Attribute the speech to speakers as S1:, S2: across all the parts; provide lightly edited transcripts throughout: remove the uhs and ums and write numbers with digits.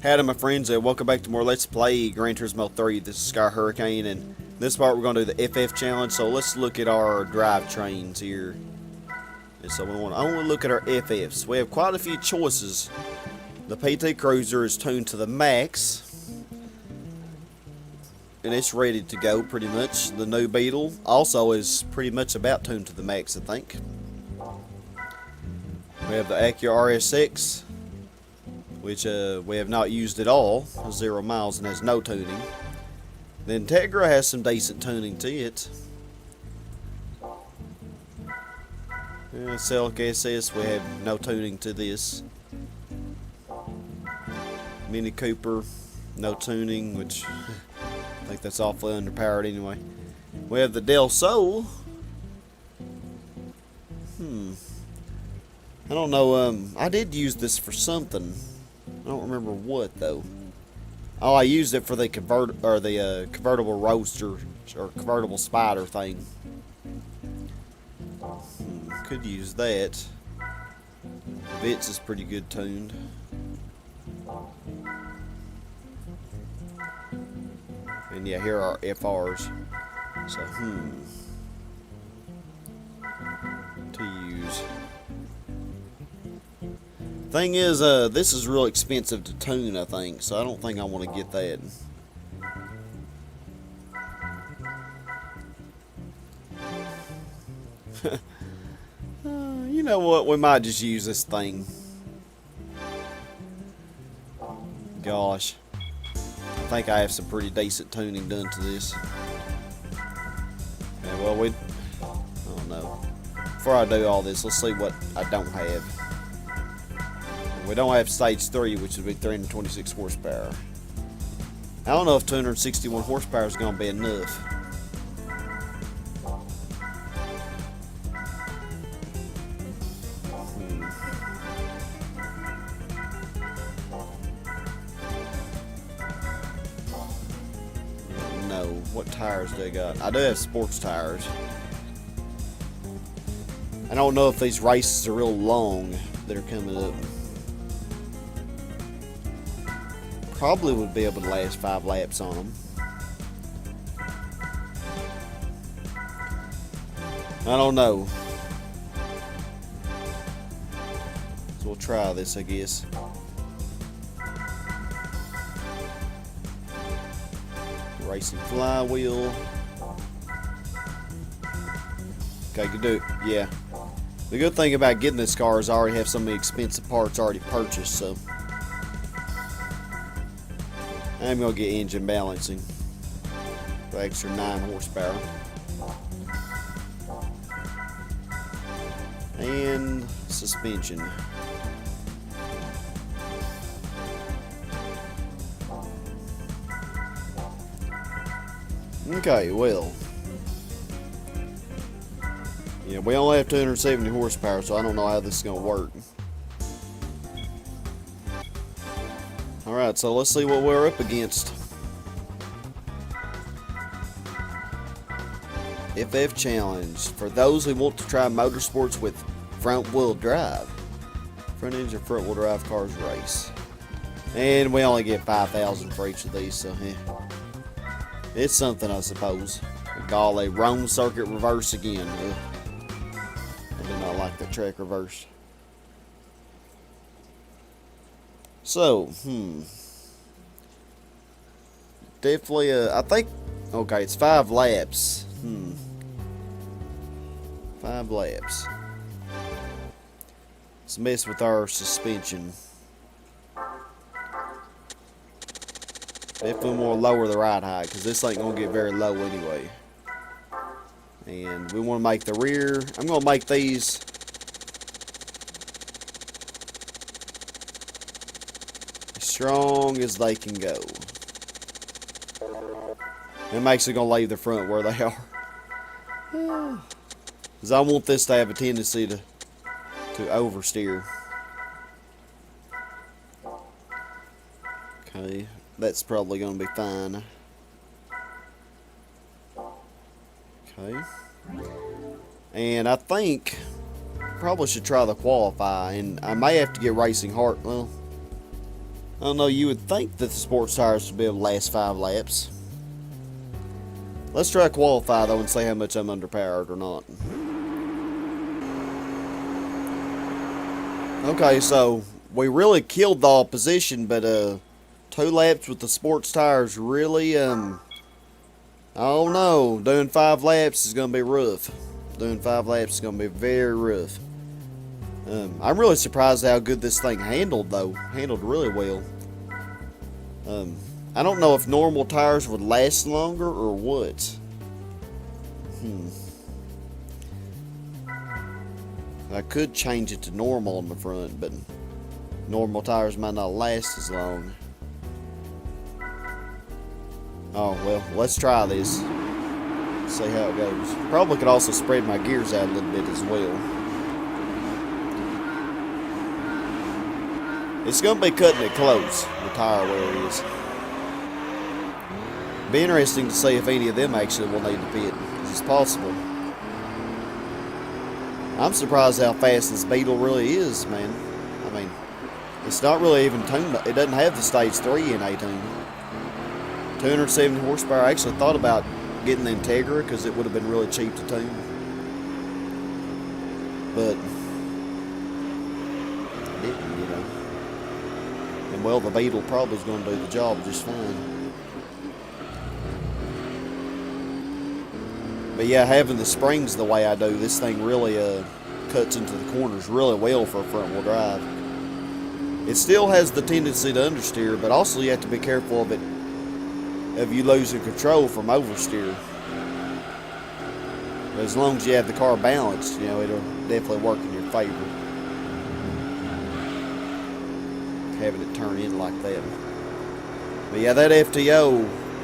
S1: Howdy my friends, welcome back to more Let's Play Gran Turismo 3. This is Sky Hurricane, and this part we're going to do the FF challenge. So let's look at our drivetrains here. And so I want to look at our FFs. We have quite a few choices. The PT Cruiser is tuned to the max, and it's ready to go pretty much. The New Beetle also is pretty much about tuned to the max, I think. We have the Acura RSX, which we have not used at all, 0 miles, and has no tuning. The Integra has some decent tuning to it. Celic SS, we have no tuning to this. Mini Cooper, no tuning, which I think that's awfully underpowered anyway. We have the Del Sol. I don't know, I did use this for something. I don't remember what though. Oh, I used it for the convertible roadster or convertible spider thing. Could use that. The Vitz is pretty good tuned. And yeah, here are FRs. So to use. Thing is, this is real expensive to tune, I think, so I don't think I want to get that. You know what? We might just use this thing. Gosh. I think I have some pretty decent tuning done to this. Okay, well, I don't know. Before I do all this, let's see what I don't have. We don't have stage 3, which would be 326 horsepower. I don't know if 261 horsepower is going to be enough. No, what tires do I got? I do have sports tires. I don't know if these races are real long that are coming up. Probably would be able to last 5 laps on them. I don't know. So we'll try this, I guess. Racing flywheel. Okay, good do. Yeah. The good thing about getting this car is I already have some of the expensive parts already purchased, so I'm going to get engine balancing for extra 9 horsepower. And suspension. Okay, well. Yeah, we only have 270 horsepower, so I don't know how this is going to work. Alright, so let's see what we're up against. FF Challenge. For those who want to try motorsports with front-wheel drive. Front engine, front-wheel drive cars race. And we only get 5,000 for each of these, so yeah. It's something, I suppose. Golly, wrong circuit reverse again. Ugh. I do not like the track reverse. So, definitely, I think, okay, it's 5 laps. 5 laps. Let's mess with our suspension. Definitely want to lower the ride height, because this ain't going to get very low anyway. And we want to make the rear, I'm going to make these strong as they can go. I'm actually going to leave the front where they are. Because I want this to have a tendency to oversteer. Okay, that's probably going to be fine. Okay. And I think probably should try the qualify, and I may have to get racing hard. Well, I don't know, you would think that the sports tires would be able to last 5 laps. Let's try to qualify though and see how much I'm underpowered or not. Okay, so we really killed the opposition, but 2 laps with the sports tires really, I don't know. Doing 5 laps is going to be rough. Doing 5 laps is going to be very rough. I'm really surprised how good this thing handled, though. Handled really well. I don't know if normal tires would last longer or what. I could change it to normal on the front, but normal tires might not last as long. Oh, well, let's try this. See how it goes. Probably could also spread my gears out a little bit as well. It's going to be cutting it close, the tire wear is. Be interesting to see if any of them actually will need to pit. It's possible. I'm surprised how fast this Beetle really is, man. I mean, it's not really even tuned. It doesn't have the stage 3 in 18. 270 horsepower. I actually thought about getting the Integra because it would have been really cheap to tune. But I didn't, you know. And well, the Beetle probably is going to do the job just fine. But yeah, having the springs the way I do, this thing really cuts into the corners really well for a front wheel drive. It still has the tendency to understeer, but also you have to be careful of you losing control from oversteer. But as long as you have the car balanced, you know, it'll definitely work in your favor. Having it turn in like that. But yeah, that FTO,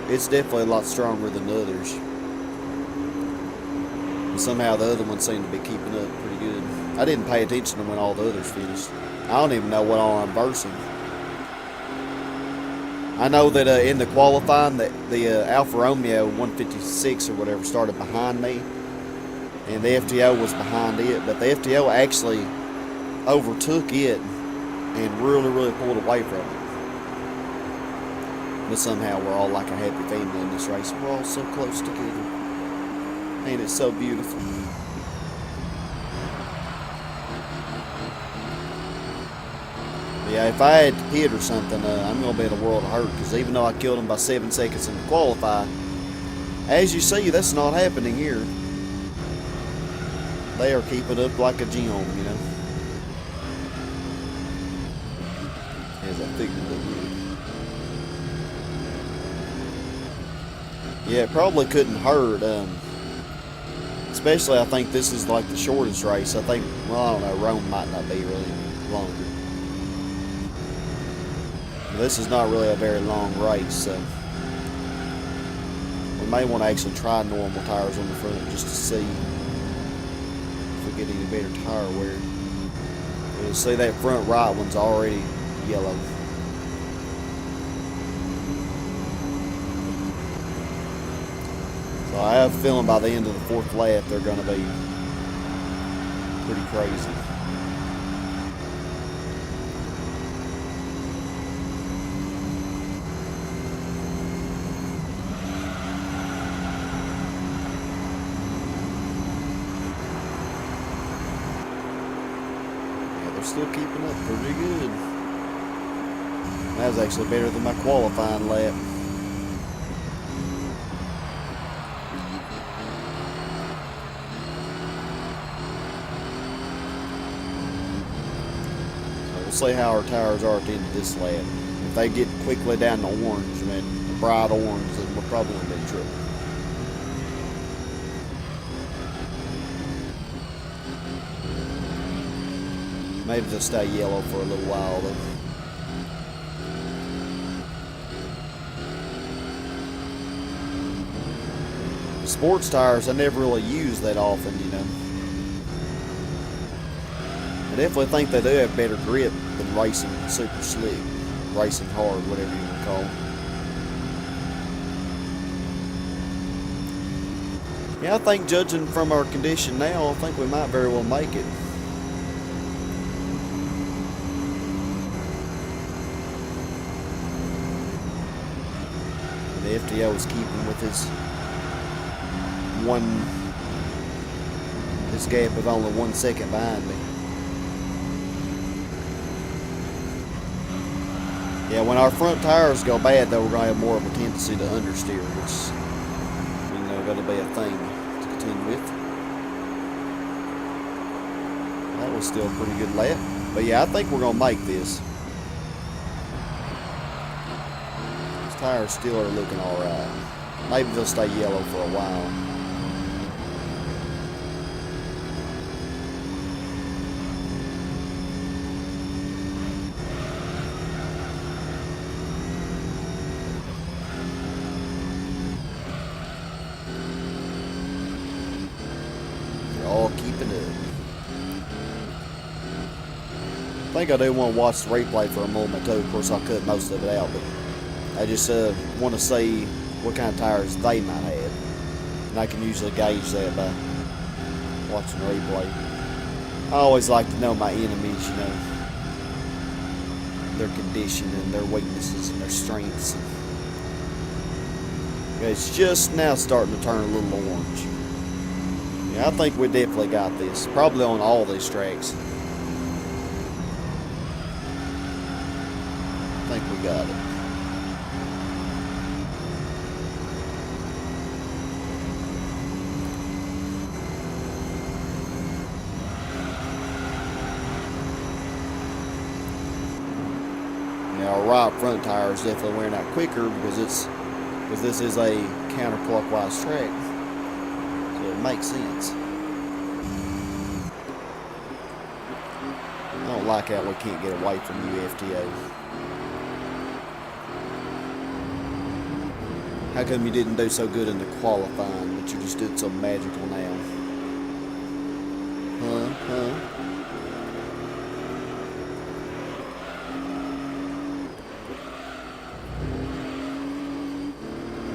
S1: it's definitely a lot stronger than the others. And somehow the other ones seem to be keeping up pretty good. I didn't pay attention to when all the others finished. I don't even know what all I'm versing. I know that in the qualifying, the Alfa Romeo 156 or whatever started behind me, and the FTO was behind it, but the FTO actually overtook it and really pulled away from it. But somehow we're all like a happy family in this race. We're all so close together. Ain't it so beautiful? Yeah, if I had to pit or something, I'm going to be in a world of hurt, because even though I killed them by 7 seconds in the qualify, as you see, that's not happening here. They are keeping up like a gem, you know. As I figured they would. Yeah, it probably couldn't hurt. Especially, I think this is like the shortest race. I think, well, I don't know, Rome might not be really longer. This is not really a very long race, so we may want to actually try normal tires on the front just to see if we get any better tire wear. You'll see that front right one's already yellow. So I have a feeling by the end of the 4th lap they're going to be pretty crazy. Yeah, they're still keeping up pretty good. That was actually better than my qualifying lap. See how our tires are at the end of this lap. If they get quickly down to orange, I mean, the bright orange, then we're probably going to be in trouble. Maybe they'll stay yellow for a little while, though. The sports tires, I never really use that often, you know. I definitely think they do have better grip than racing super slick, racing hard, whatever you want to call it. Yeah, I think judging from our condition now, I think we might very well make it. And the FTO is keeping with his gap of only 1 second behind me. Yeah, when our front tires go bad, though, we're going to have more of a tendency to understeer, which, you know, going to be a thing to contend with. That was still a pretty good lap. But yeah, I think we're going to make this. These tires still are looking alright. Maybe they'll stay yellow for a while. All keeping up. I think I do want to watch the replay for a moment too. Of course, I'll cut most of it out, but I just want to see what kind of tires they might have, and I can usually gauge that by watching the replay. I always like to know my enemies, you know, their condition and their weaknesses and their strengths. It's just now starting to turn a little orange. Yeah, I think we definitely got this. Probably on all these tracks. I think we got it. Now our right front tire is definitely wearing out quicker because this is a counterclockwise track. It makes sense. I don't like how we can't get away from you, FTO. How come you didn't do so good in the qualifying, but you just did so magical now? Huh?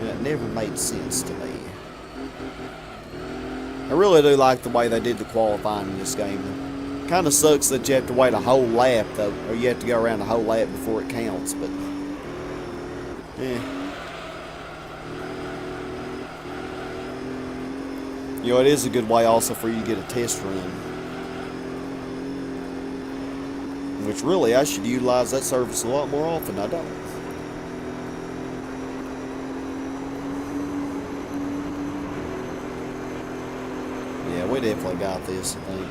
S1: That never made sense to me. I really do like the way they did the qualifying in this game. Kind of sucks that you have to wait a whole lap, though, or you have to go around a whole lap before it counts, but yeah. You know, it is a good way also for you to get a test run. Which really, I should utilize that service a lot more often. I don't. Yeah, we definitely got this, I think.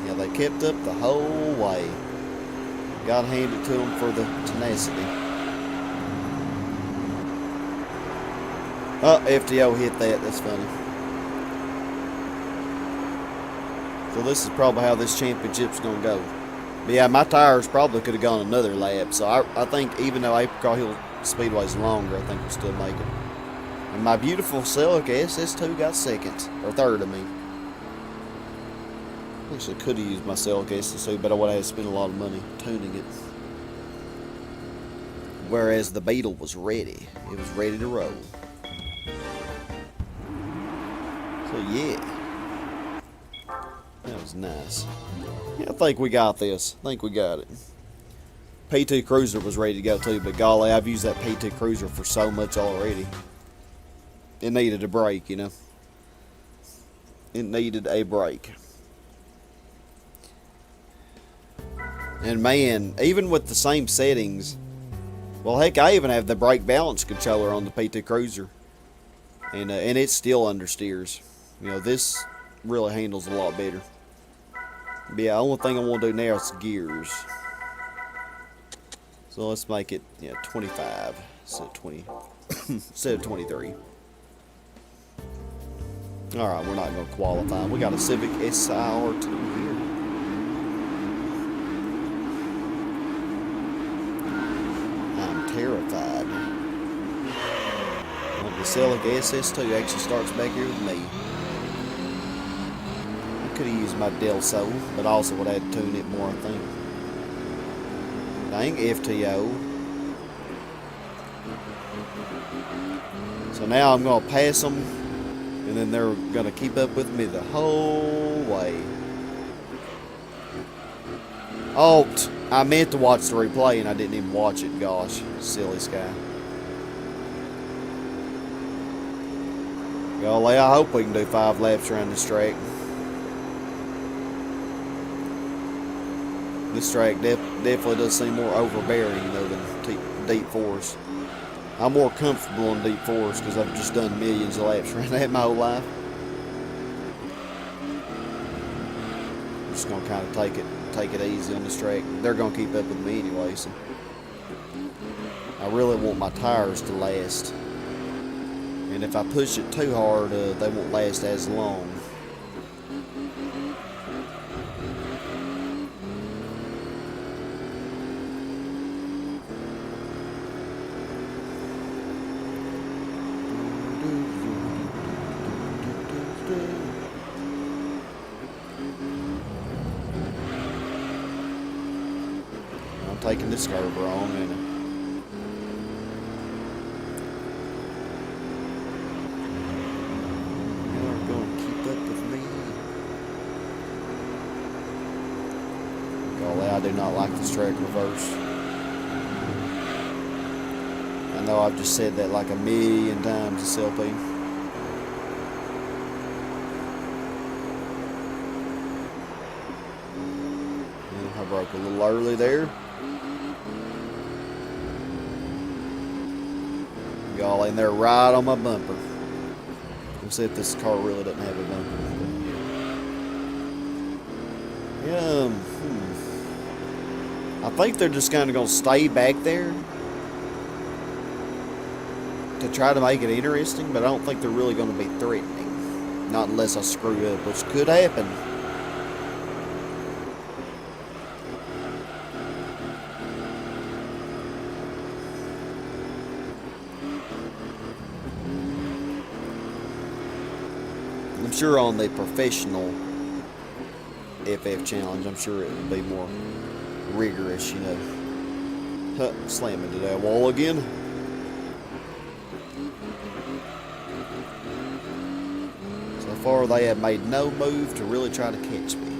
S1: Yeah, they kept up the whole way. Got to hand it to them for the tenacity. Oh, FTO hit that. That's funny. So this is probably how this championship's going to go. But yeah, my tires probably could have gone another lap. So I think even though Apricot Hill Speedway is longer, I think we'll still make it. And my beautiful Celica SS2 got second. Or third, I mean. Actually, could have used my Celica SS2, but I would have had to spend a lot of money tuning it. Whereas the Beetle was ready. It was ready to roll. So yeah. That was nice. Yeah, I think we got this. I think we got it. P2 Cruiser was ready to go too, but golly, I've used that P2 Cruiser for so much already. It needed a break, you know. It needed a break. And man, even with the same settings, well heck, I even have the brake balance controller on the P2 Cruiser. And it still understeers. You know, this really handles a lot better. But yeah, the only thing I want to do now is gears. So let's make it, 25 instead of 20, instead of 23. Alright, we're not going to qualify. We got a Civic SIR2 here. I'm terrified. Well, the Celica SS2 actually starts back here with me. Could have used my Del Sol, but also would have had to tune it more, I think. Dang, FTO. So now I'm going to pass them, and then they're going to keep up with me the whole way. Oh, I meant to watch the replay and I didn't even watch it. Gosh, silly Sky. Golly, I hope we can do 5 laps around this track. This track definitely does seem more overbearing though than Deep Forest. I'm more comfortable in Deep Forest because I've just done millions of laps around that my whole life. I'm just gonna kind of take it easy on this track. They're gonna keep up with me anyway, so I really want my tires to last. And if I push it too hard, they won't last as long. I'm taking this curve wrong, ain't I? I do not like this track reverse. I know I've just said that like a million times, this LP. I broke a little early there. Y'all in there right on my bumper. We'll see if this car really doesn't have a bumper. Yeah. I think they're just kind of going to stay back there to try to make it interesting, but I don't think they're really going to be threatening. Not unless I screw up, which could happen. I'm sure on the professional FF challenge, I'm sure it would be more rigorous, you know. Slam into that wall again. So far, they have made no move to really try to catch me,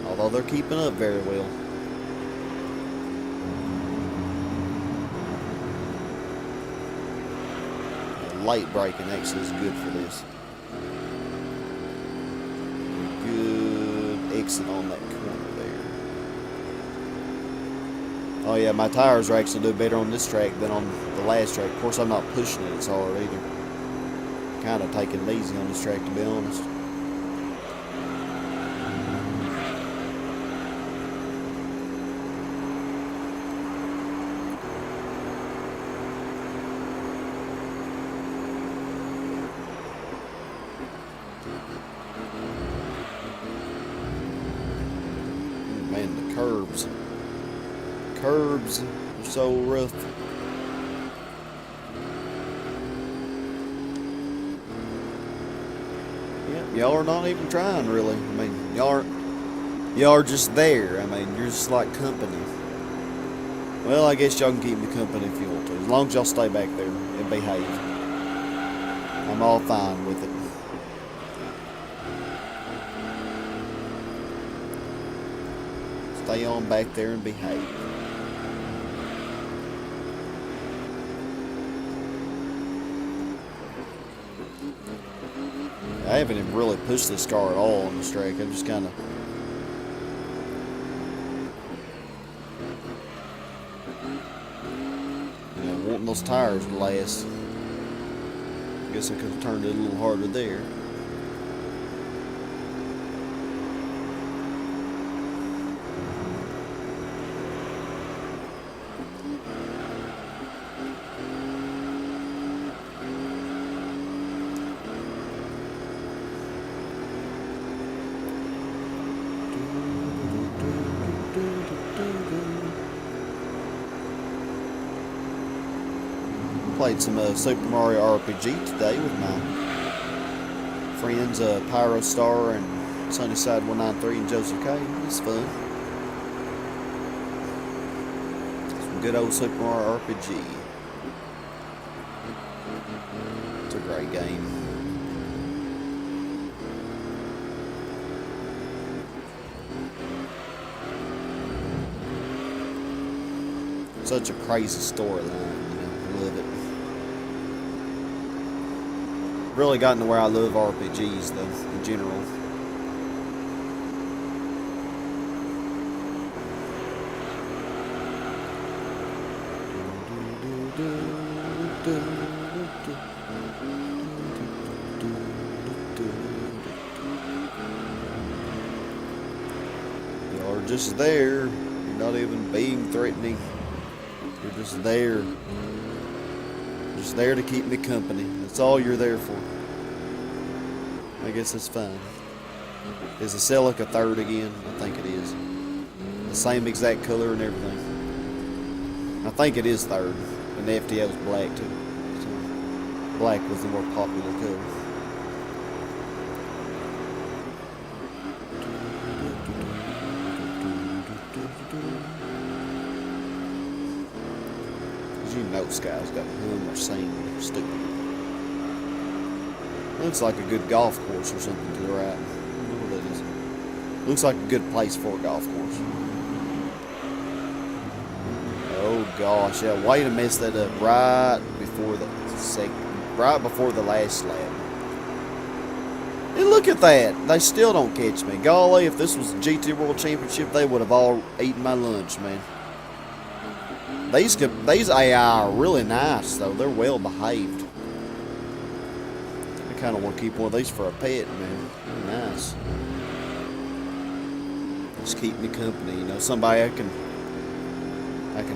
S1: although they're keeping up very well. Late braking actually is good for this. Good exit on that corner there. Oh yeah, my tires are actually do better on this track than on the last track. Of course, I'm not pushing it as hard either. Kind of taking it easy on this track, to be honest. Man, the curbs. Curbs are so rough. Yep, y'all are not even trying really. I mean, y'all are just there. I mean, you're just like company. Well, I guess y'all can keep me company if you want to, as long as y'all stay back there and behave. I'm all fine with it. Stay on back there and behave. I haven't even really pushed this car at all on this track. I'm just kind of wanting those tires to last. I guess I could have turned it a little harder there. Played some Super Mario RPG today with my friends Pyro Star and Sunnyside 193 and Joseph K. It's fun. Some good old Super Mario RPG. It's a great game. Such a crazy storyline, you know. I love it. Really gotten to where I love RPGs though, in general. You're just there. You're not even being threatening. You're just there. Just there to keep me company. That's all you're there for. I guess that's fine. Is the Celica third again? I think it is. The same exact color and everything. I think it is third. And the FTO is black too. So black was the more popular color. You know Sky's got whom or seen stupid. Looks like a good golf course or something to the right. I don't know what that is. Looks like a good place for a golf course. Oh gosh, yeah, way to mess that up right before the last lap. And look at that. They still don't catch me. Golly, if this was the GT World Championship, they would have all eaten my lunch, man. These AI are really nice, though. They're well behaved. I kind of want to keep one of these for a pet, man. They're nice. Just keep me company, you know. Somebody I can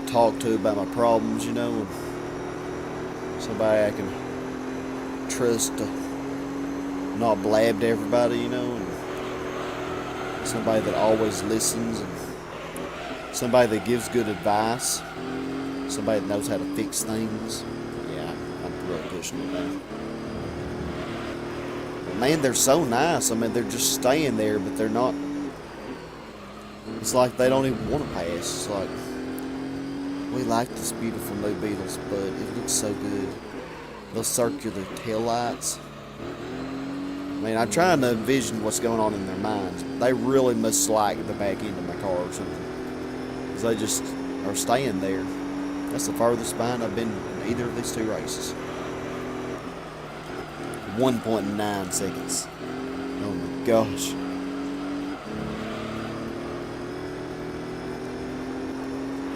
S1: talk to about my problems, you know. And somebody I can trust to not blab to everybody, you know. And somebody that always listens. And somebody that gives good advice. Somebody that knows how to fix things. Yeah, I'm really pushing it down. But man, they're so nice. I mean, they're just staying there, but they're not. It's like they don't even want to pass. It's like, we like this beautiful new Beetles, but it looks so good. Those circular taillights. I mean, I'm trying to envision what's going on in their minds. They really must like the back end of my car or something. Because they just are staying there. That's the farthest behind I've been in either of these two races. 1.9 seconds. Oh my gosh.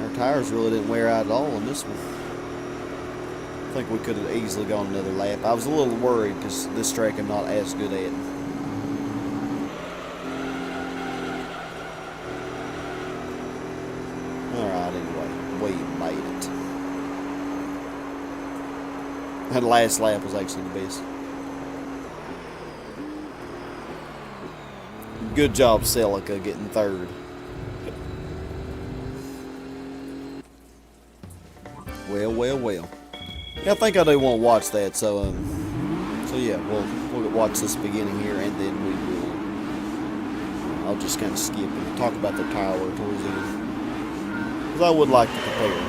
S1: Our tires really didn't wear out at all on this one. I think we could have easily gone another lap. I was a little worried because this track I'm not as good at. Alright, anyway, we made it. That last lap was actually the best. Good job, Celica, getting third. Well. Yeah, I think I do want to watch that, so yeah, we'll watch this beginning here, and then we will. I'll just kind of skip and talk about the tire wear towards the end, because I would like to compare.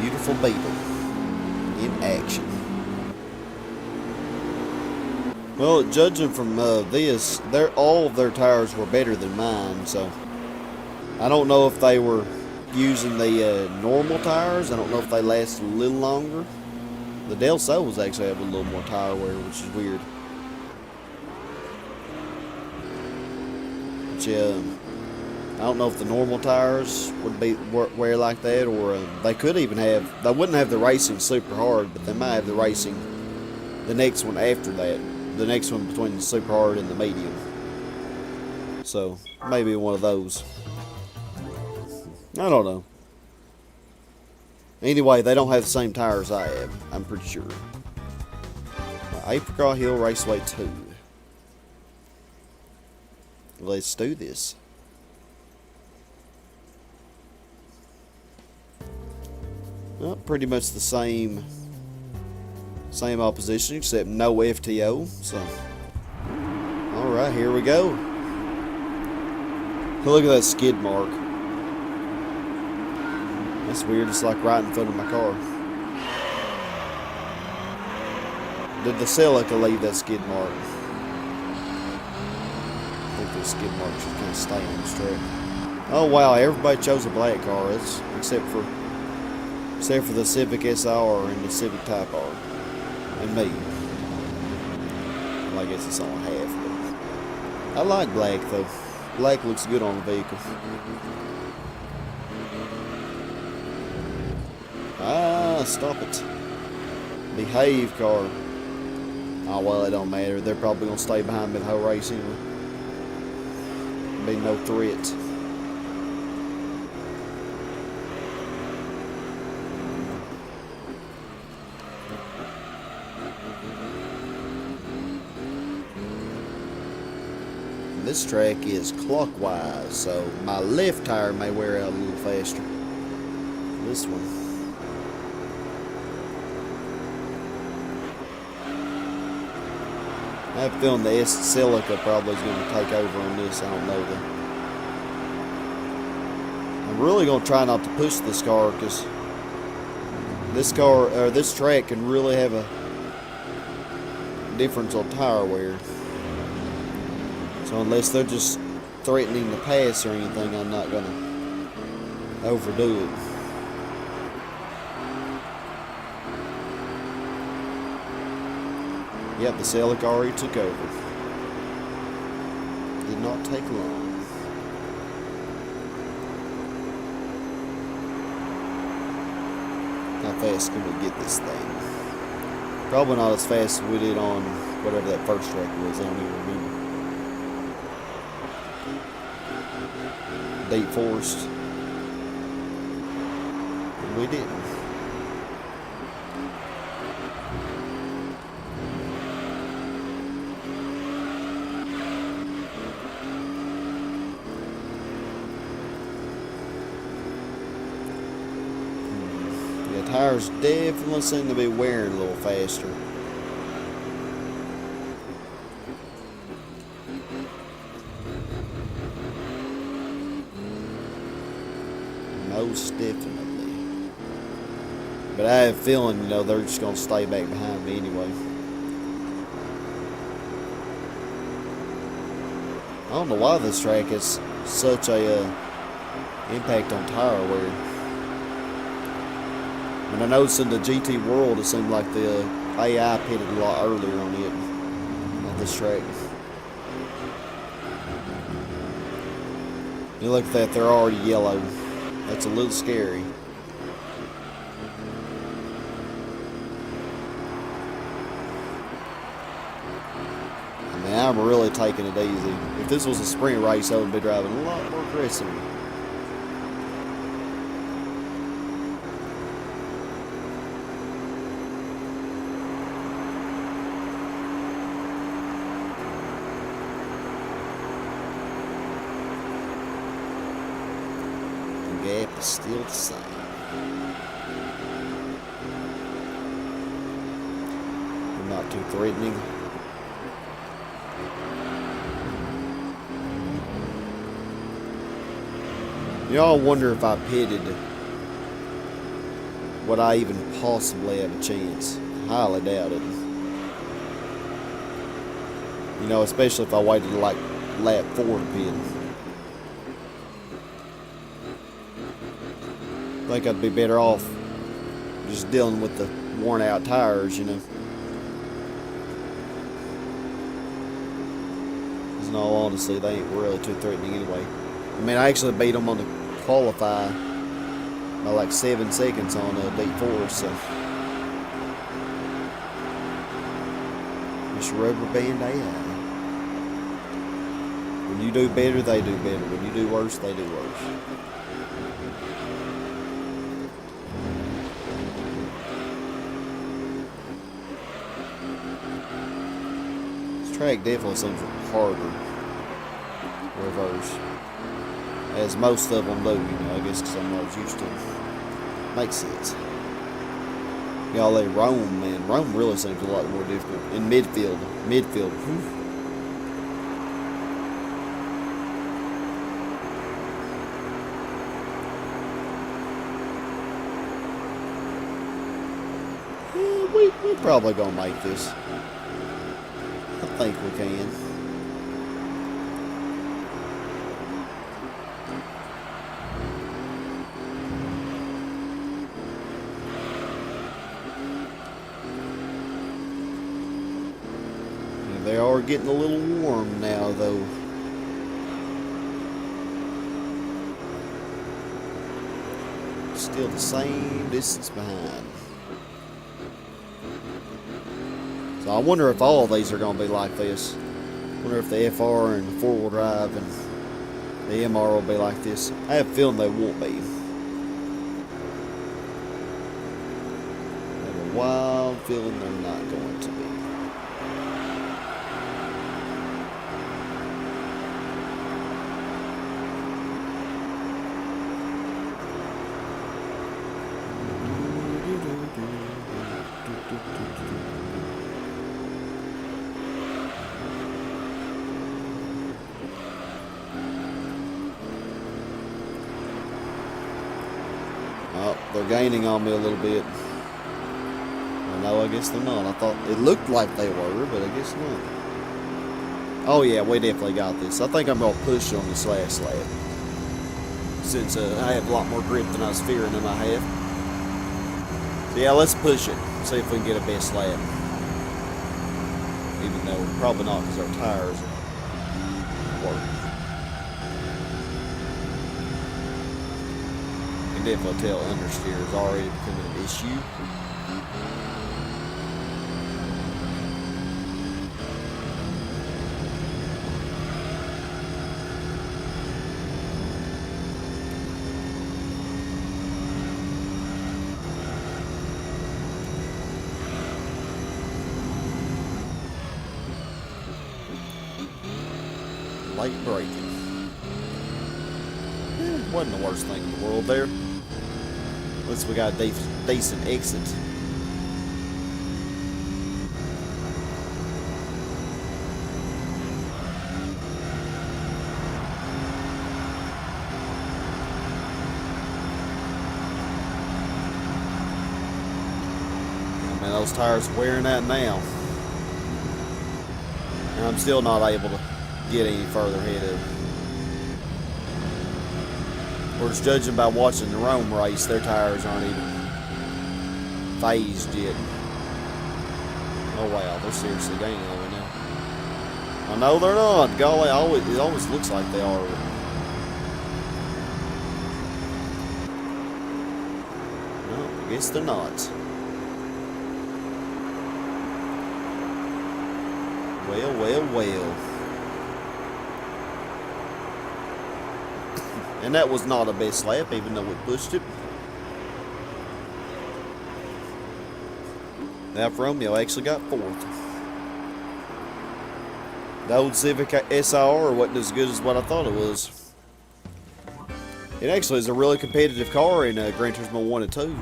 S1: Beautiful Beetle in action. Well, judging from this, all of their tires were better than mine, so I don't know if they were using the normal tires. I don't know if they lasted a little longer. The Del Sols actually have a little more tire wear, which is weird. But yeah, I don't know if the normal tires would wear like that, or they could even have. They wouldn't have the racing super hard, but they might have the racing the next one after that. The next one between the super hard and the medium. So maybe one of those. I don't know. Anyway, they don't have the same tires I have, I'm pretty sure. Apricot Hill Raceway 2. Let's do this. Well, pretty much the same opposition, except no FTO. So, all right, here we go. Look at that skid mark. That's weird. It's like right in front of my car. Did the Celica leave that skid mark? I think if the skid marks should kind of stay on this track. Oh wow, everybody chose a black car, except for the Civic SR and the Civic Type R, and me. Well, I guess it's only half, but I like black though. Black looks good on the vehicle. Ah, stop it. Behave, car. Oh, well, it don't matter. They're probably going to stay behind me the whole race anyway. Be no threat. This track is clockwise, so my left tire may wear out a little faster. This one. I have a feeling the Silica probably is going to take over on this. I don't know though. I'm really going to try not to push this car because this track can really have a difference on tire wear. So unless they're just threatening to pass or anything, I'm not going to overdo it. Yep, the Celica already took over. Did not take long. How fast can we get this thing? Probably not as fast as we did on whatever that first track was. I don't even remember. Deep Forest. And we didn't. Yeah, tires definitely seem to be wearing a little faster. Most definitely. But I have a feeling, they're just going to stay back behind me anyway. I don't know why this track has such a impact on tire wear. And I noticed in the GT World, it seemed like the AI pitted a lot earlier on it, on this track. You look at that, they're already yellow. That's a little scary. I mean, I'm really taking it easy. If this was a sprint race, I would be driving a lot more aggressive. The gap is still the same. Not too threatening. Y'all wonder if I pitted, would I even possibly have a chance? Highly doubt it. Especially if I waited like lap 4 to pit. I think I'd be better off just dealing with the worn out tires, In all honesty, they ain't really too threatening anyway. I mean, I actually beat them on the qualify by like 7 seconds on a Deep Forest, so just rubber band AI. When you do better, they do better. When you do worse, they do worse. This track definitely seems harder reverse, as most of them do, I guess, because I'm not used to it. Makes sense. Y'all, Rome, man. Rome really seems a lot more difficult. In midfield. Whew. Yeah, we probably gonna make this. I think we can. They are getting a little warm now, though. Still the same distance behind. So I wonder if all of these are going to be like this. I wonder if the FR and the four-wheel drive and the MR will be like this. I have a feeling they won't be. I have a wild feeling they're not going to be. Oh, they're gaining on me a little bit. Well, no, I guess they're not. I thought it looked like they were, but I guess not. Oh yeah, we definitely got this. I think I'm going to push on this last lap. Since I have a lot more grip than I was fearing in my half. So yeah, let's push it. See if we can get a best lap. Even though probably not because our tires work. You can definitely tell understeer is already becoming an issue. Late braking. Wasn't the worst thing in the world there. At least we got a decent exit. Man, those tires are wearing out now. And I'm still not able to get any further ahead of them. We're just judging by watching the Rome race. Their tires aren't even phased yet. Oh wow, they're seriously gaining on me now. I know they're not. Golly, it always looks like they are. No, I guess they're not. Well, well, well. And that was not a best lap, even though we pushed it. Alfa Romeo actually got fourth. The old Civic SR wasn't as good as what I thought it was. It actually is a really competitive car in Gran Turismo 1 and 2.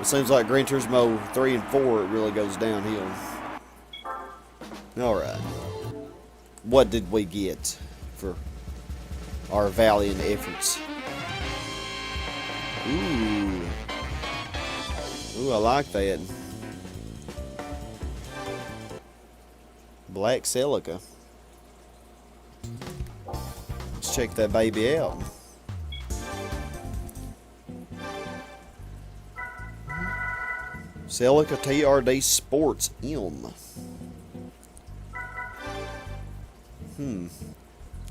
S1: It seems like Gran Turismo 3 and 4, it really goes downhill. Alright. What did we get for our valiant efforts? Ooh. Ooh, I like that. Black Celica. Let's check that baby out. Celica TRD Sports M.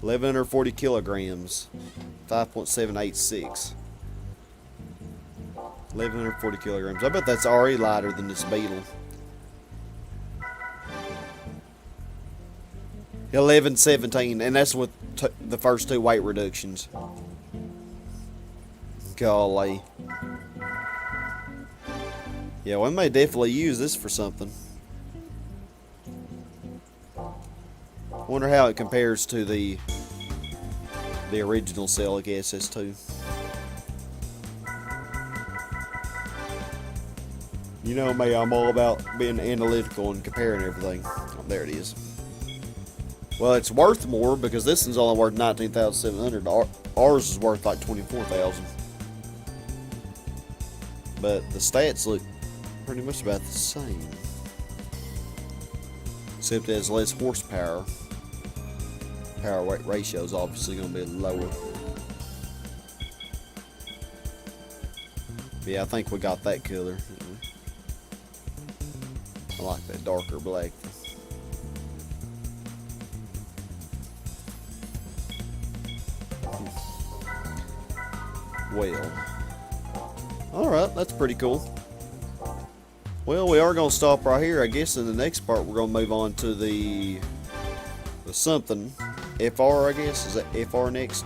S1: 1140 kilograms, 5.786. 1140 kilograms. I bet that's already lighter than this Beetle. 1117, and that's with the first two weight reductions. Golly. Yeah, we may definitely use this for something. I wonder how it compares to the original Celica SS2. You know me, I'm all about being analytical and comparing everything. Oh, there it is. Well, it's worth more because this one's only worth $19,700. Ours is worth like $24,000. But the stats look pretty much about the same. Except it has less horsepower. Power weight ratio is obviously going to be lower. But yeah, I think we got that color. I like that darker black. well. Alright, that's pretty cool. Well, we are going to stop right here. I guess in the next part we're going to move on to the something. FR, I guess. Is that FR next?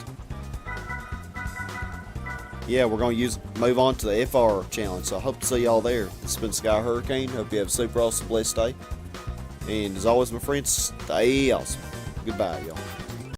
S1: Yeah, we're going to move on to the FR challenge. So I hope to see y'all there. This has been Sky Hurricane. Hope you have a super awesome, blessed day. And as always, my friends, stay awesome. Goodbye, y'all.